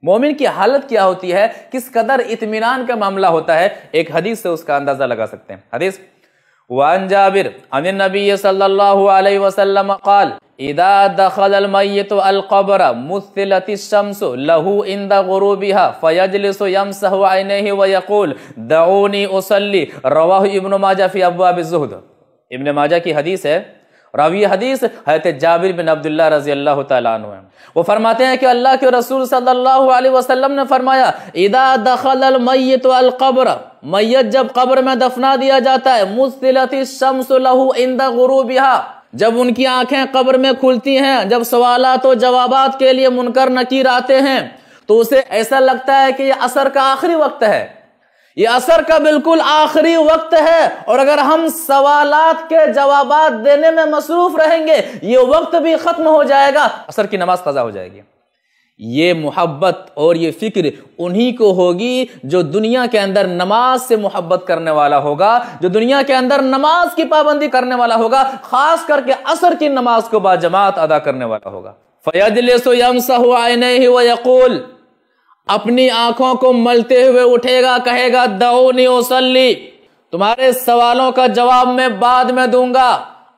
मोमिन की हालत क्या होती है, किस कदर इत्मीनान का मामला होता है, एक हदीस से उसका अंदाजा लगा सकते हैं। हदीस वान जाबिर अन नबी सल्लल्लाहु अलैहि वसल्लम क़ाल इदा दखल मय्यितु अल क़ब्र मुस्तिलतिश शम्सु लहू इंदा गुरूबिहा फयजलिसु यमसहु ऐनैहि व यक़ूल दऊनी उसल्ली। रवाहु इब्न माजा फी अब्वाबिज़ ज़ुहद। इब्न माजा की हदीस है, रावी हदीस हज़रत जाबिर बिन अब्दुल्लाह रज़ी अल्लाह तआला अन्हु हैं। वो फरमाते हैं कि अल्लाह के रसूल सल्लल्लाहु अलैहि वसल्लम ने फरमाया इदा दखल मय्यितु अल क़ब्र, मैयत जब कब्र में दफना दिया जाता है, मुस्तिलतिश शम्सु लहू इंदा गुरूबिहा, जब उनकी आंखें कब्र में खुलती हैं, जब सवालात और जवाबात के लिए मुनकर नकीर आते हैं, तो उसे ऐसा लगता है कि यह असर का आखिरी वक्त है, ये असर का बिल्कुल आखिरी वक्त है, और अगर हम सवालात के जवाबात देने में मसरूफ रहेंगे ये वक्त भी खत्म हो जाएगा, असर की नमाज कज़ा हो जाएगी। ये मोहब्बत और ये फिक्र उन्हीं को होगी जो दुनिया के अंदर नमाज से मोहब्बत करने वाला होगा, जो दुनिया के अंदर नमाज की पाबंदी करने वाला होगा, खास करके असर की नमाज को बाजमात अदा करने वाला होगा। फयजलिसु यमसहु ऐनैहि व यक़ूल, अपनी आंखों को मलते हुए उठेगा, कहेगा दऊनी उसल्ली, तुम्हारे सवालों का जवाब मैं बाद में दूंगा,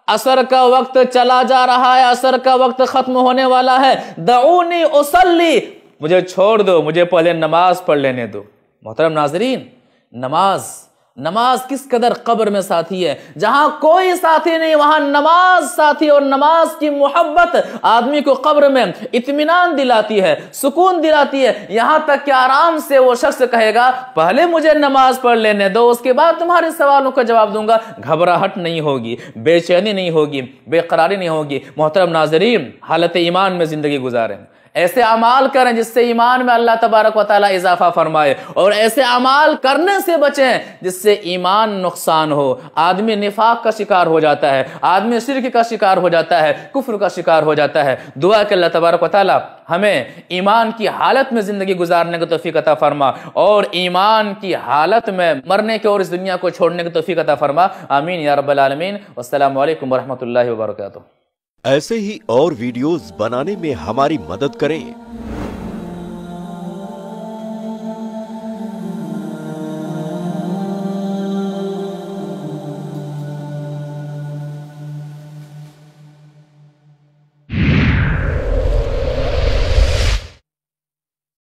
असर का वक्त चला जा रहा है, असर का वक्त खत्म होने वाला है, दऊनी उसल्ली, मुझे छोड़ दो, मुझे पहले नमाज पढ़ लेने दो। मोहतरम नाज़रीन, नमाज किस कदर कब्र में साथी है। जहां कोई साथी नहीं वहां नमाज साथी, और नमाज की मोहब्बत आदमी को कब्र में इत्मीनान दिलाती है, सुकून दिलाती है। यहां तक कि आराम से वो शख्स कहेगा पहले मुझे नमाज पढ़ लेने दो, उसके बाद तुम्हारे सवालों का जवाब दूंगा। घबराहट नहीं होगी, बेचैनी नहीं होगी, बेकरारी नहीं होगी। मोहतरम नाज़रीन, हालत ईमान में जिंदगी गुजारें, ऐसे अमाल करें जिससे ईमान में अल्लाह तबारक व तआला इजाफा फरमाए, और ऐसे अमाल करने से बचें जिससे ईमान नुकसान हो। आदमी निफाक का शिकार हो जाता है, आदमी शिर्क का शिकार हो जाता है, कुफ्र का शिकार हो जाता है। दुआ के अल्लाह तबारक व तआला हमें ईमान की हालत में जिंदगी गुजारने की तौफीक अता फरमा, और ईमान की हालत में मरने के और इस दुनिया को छोड़ने की तौफीक अता फरमा। आमीन या रब्बल आलमीन। वस्सलामु अलैकुम वरहमतुल्लाहि वबरकातुहू। ऐसे ही और वीडियोस बनाने में हमारी मदद करें